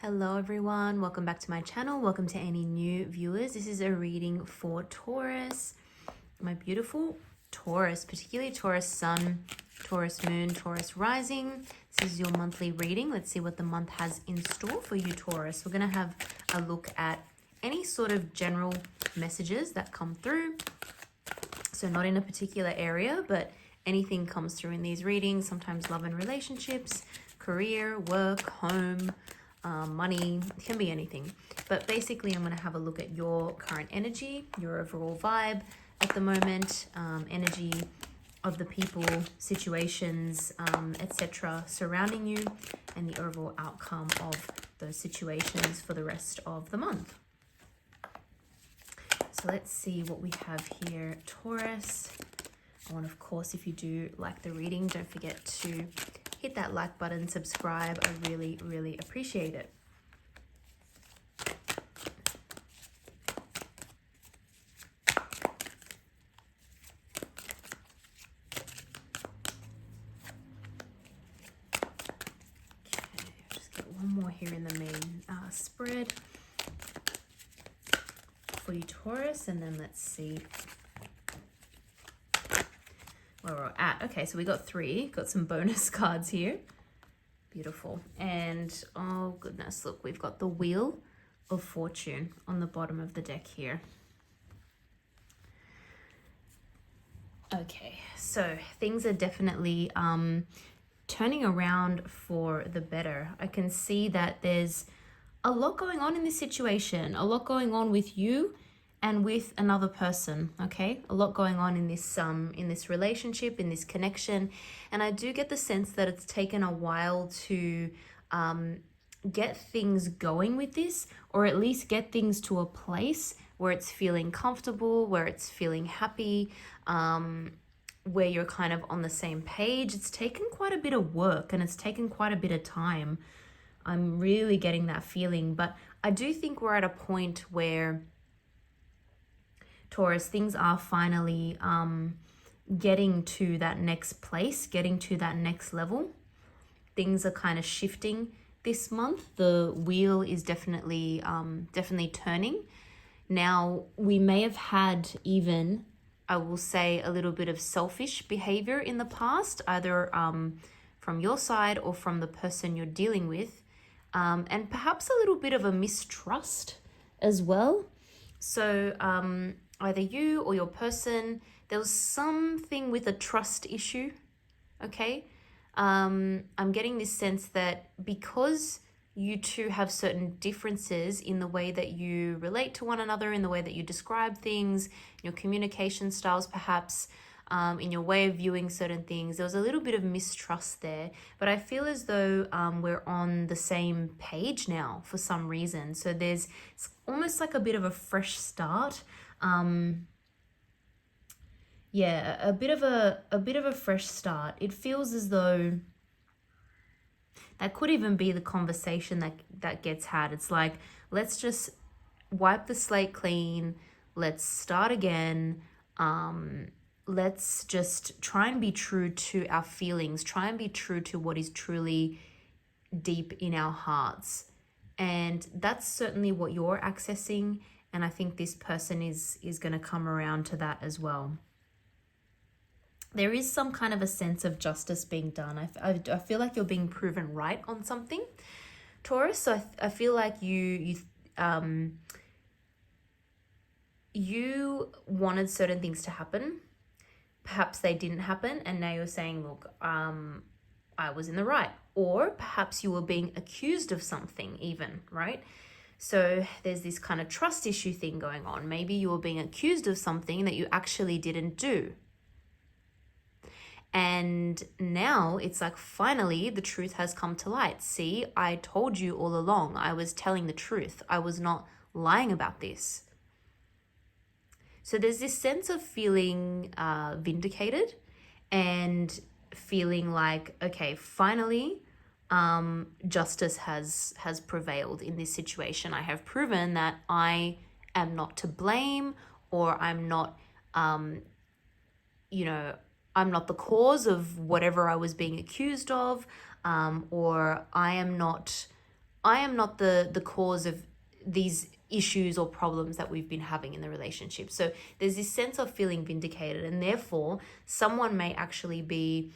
Hello everyone, welcome back to my channel. Welcome to any new viewers. This is a reading for Taurus, my beautiful Taurus, particularly Taurus Sun, Taurus Moon, Taurus Rising. This is your monthly reading. Let's see what the month has in store for you, Taurus. We're going to have a look at any sort of general messages that come through. So not in a particular area, but anything comes through in these readings. Sometimes love and relationships, career, work, home, money, it can be anything. But basically I'm going to have a look at your current energy, your overall vibe at the moment, energy of the people, situations, etc. surrounding you, and the overall outcome of those situations for the rest of the month. So let's see what we have here, Taurus. And of course, if you do like the reading, don't forget to hit that like button, subscribe. I really, really appreciate it. Okay, just get one more here in the main spread for you, Taurus, and then let's see where we're at. Okay, so we got some bonus cards here. Beautiful. And oh goodness, look, we've got the Wheel of Fortune on the bottom of the deck here. Okay, so things are definitely turning around for the better. I can see that there's a lot going on in this situation, a lot going on with you and with another person. Okay, a lot going on in this relationship, in this connection, and I do get the sense that it's taken a while to get things going with this, or at least get things to a place where it's feeling comfortable, where it's feeling happy, where you're kind of on the same page. It's taken quite a bit of work and it's taken quite a bit of time. I'm really getting that feeling, but I do think we're at a point where, Taurus, things are finally getting to that next place, getting to that next level. Things are kind of shifting this month. The wheel is definitely turning. Now, we may have had even, I will say, a little bit of selfish behavior in the past, either from your side or from the person you're dealing with, and perhaps a little bit of a mistrust as well. So either you or your person, there was something with a trust issue, okay? I'm getting this sense that because you two have certain differences in the way that you relate to one another, in the way that you describe things, your communication styles perhaps, in your way of viewing certain things, there was a little bit of mistrust there. But I feel as though we're on the same page now for some reason. So it's almost like a bit of a fresh start. Yeah, a bit of a fresh start. It feels as though that could even be the conversation that gets had. It's like, let's just wipe the slate clean. Let's start again. Let's just try and be true to our feelings. Try and be true to what is truly deep in our hearts. And that's certainly what you're accessing. And I think this person is going to come around to that as well. There is some kind of a sense of justice being done. I feel like you're being proven right on something, Taurus. So I feel like you wanted certain things to happen. Perhaps they didn't happen, and now you're saying, look, I was in the right. Or perhaps you were being accused of something even, right? So there's this kind of trust issue thing going on. Maybe you were being accused of something that you actually didn't do. And now it's like, finally, the truth has come to light. See, I told you all along. I was telling the truth. I was not lying about this. So there's this sense of feeling vindicated and feeling like, okay, finally, justice has prevailed in this situation. I have proven that I am not to blame, or I'm not, I'm not the cause of whatever I was being accused of, or I am not I am not the cause of these issues or problems that we've been having in the relationship. So there's this sense of feeling vindicated, and therefore someone may actually be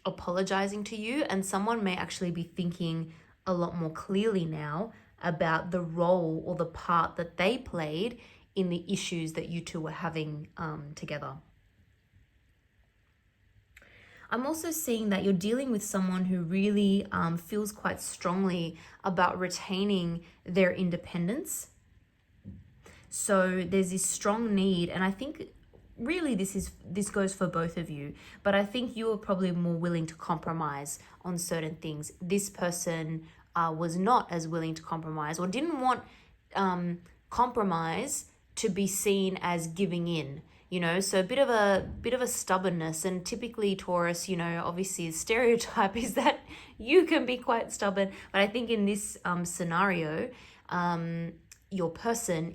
apologizing to you, and someone may actually be thinking a lot more clearly now about the role or the part that they played in the issues that you two were having together. I'm also seeing that you're dealing with someone who really feels quite strongly about retaining their independence. So there's this strong need, and I think really this goes for both of you, but I think you are probably more willing to compromise on certain things. This person was not as willing to compromise, or didn't want compromise to be seen as giving in. So a bit of a stubbornness. And typically Taurus, obviously the stereotype is that you can be quite stubborn, but I think in this scenario, your person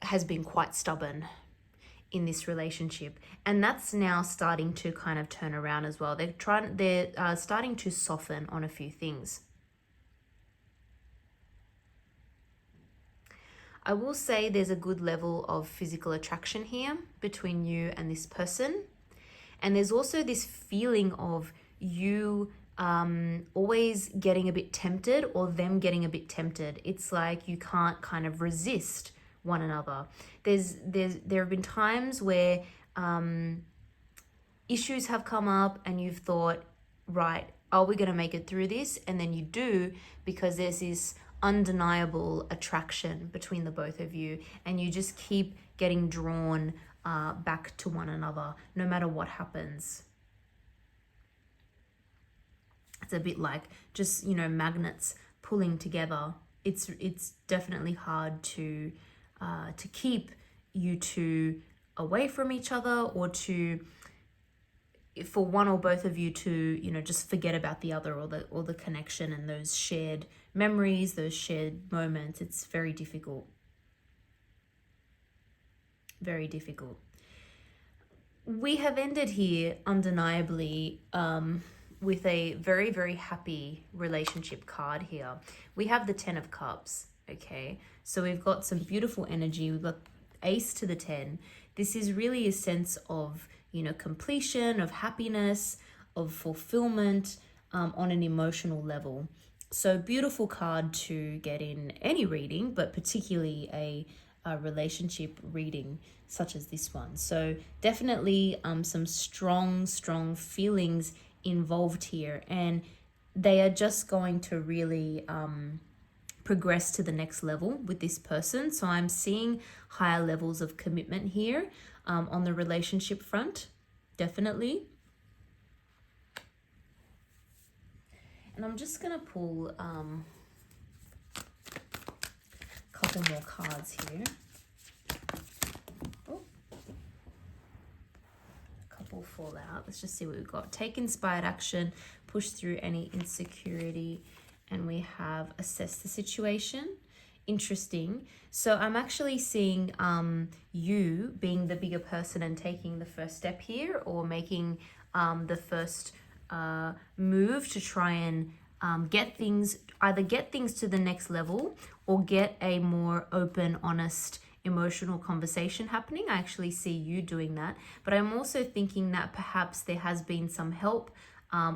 has been quite stubborn in this relationship, and that's now starting to kind of turn around as well. They're starting to soften on a few things. I will say there's a good level of physical attraction here between you and this person. And there's also this feeling of you always getting a bit tempted, or them getting a bit tempted. It's like you can't kind of resist one another. There have been times where issues have come up and you've thought, right, are we going to make it through this? And then you do, because there's this undeniable attraction between the both of you, and you just keep getting drawn back to one another no matter what happens. It's a bit like just, magnets pulling together. It's definitely hard to keep you two away from each other, or for one or both of you to, just forget about the other, or the connection and those shared memories, those shared moments. It's very difficult. Very difficult. We have ended here undeniably with a very, very happy relationship card here. We have the 10 of Cups, okay? So we've got some beautiful energy. We've got Ace to the 10. This is really a sense of, completion, of happiness, of fulfillment on an emotional level. So beautiful card to get in any reading, but particularly a relationship reading such as this one. So definitely some strong feelings involved here, and they are just going to really progress to the next level with this person. So I'm seeing higher levels of commitment here on the relationship front, definitely. And I'm just going to pull a couple more cards here. Oh, a couple fall out. Let's just see what we've got. Take inspired action, push through any insecurity, and we have assess the situation. Interesting. So I'm actually seeing you being the bigger person and taking the first step here, or making the first move to try and get things to the next level, or get a more open, honest, emotional conversation happening. I actually see you doing that, but I'm also thinking that perhaps there has been some help,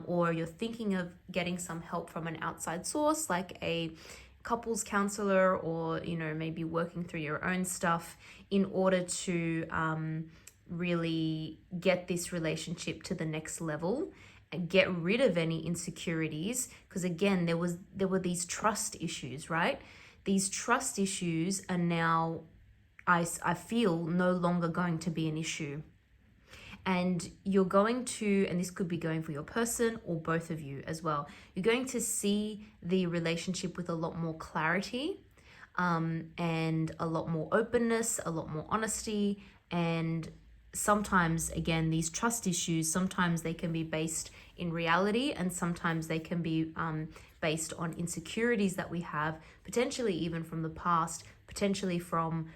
or you're thinking of getting some help from an outside source, like a couples counselor, or maybe working through your own stuff in order to really get this relationship to the next level and get rid of any insecurities. Because again, there were these trust issues, right? These trust issues are now, I feel, no longer going to be an issue. And you're going to, and this could be going for your person or both of you as well, you're going to see the relationship with a lot more clarity, and a lot more openness, a lot more honesty. And sometimes, again, these trust issues, sometimes they can be based in reality, and sometimes they can be based on insecurities that we have, potentially even from the past, potentially from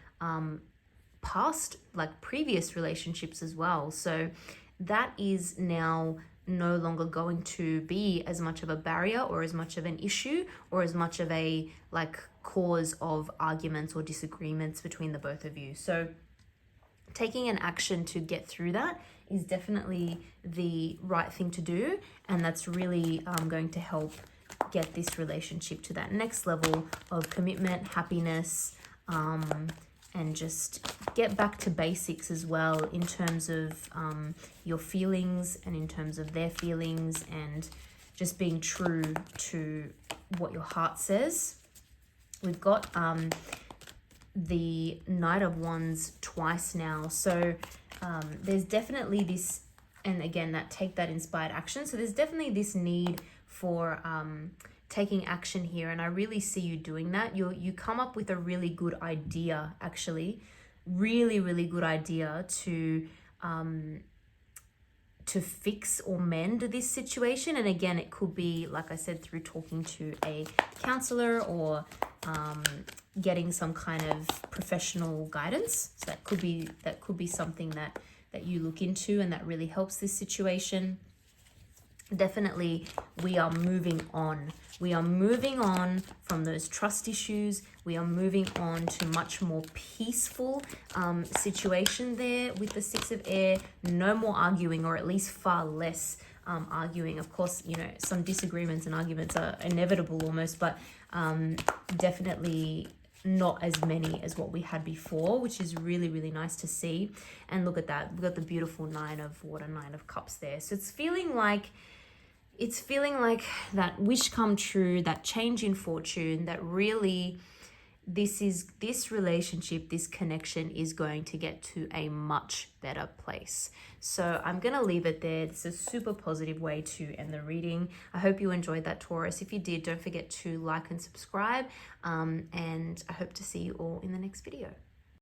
past, like previous relationships as well. So that is now no longer going to be as much of a barrier or as much of an issue or as much of a like cause of arguments or disagreements between the both of you. So taking an action to get through that is definitely the right thing to do, and that's really going to help get this relationship to that next level of commitment, happiness, and just get back to basics as well in terms of your feelings and in terms of their feelings, and just being true to what your heart says. We've got the Knight of Wands twice now. So there's definitely this, and again, that take that inspired action. So there's definitely this need for taking action here, and I really see you doing that. You come up with a really good idea, actually, really good idea to fix or mend this situation. And again, it could be, like I said, through talking to a counselor or getting some kind of professional guidance. So that could be something that you look into, and that really helps this situation. Definitely, we are moving on. We are moving on from those trust issues. We are moving on to much more peaceful situation there with the Six of Air. No more arguing, or at least far less arguing. Of course, you know, some disagreements and arguments are inevitable almost, but definitely not as many as what we had before, which is really nice to see. And look at that. We've got the beautiful Nine of Water, Nine of Cups there. So it's feeling like that wish come true, that change in fortune, that really this relationship, this connection is going to get to a much better place. So I'm going to leave it there. It's a super positive way to end the reading. I hope you enjoyed that, Taurus. If you did, don't forget to like and subscribe. And I hope to see you all in the next video.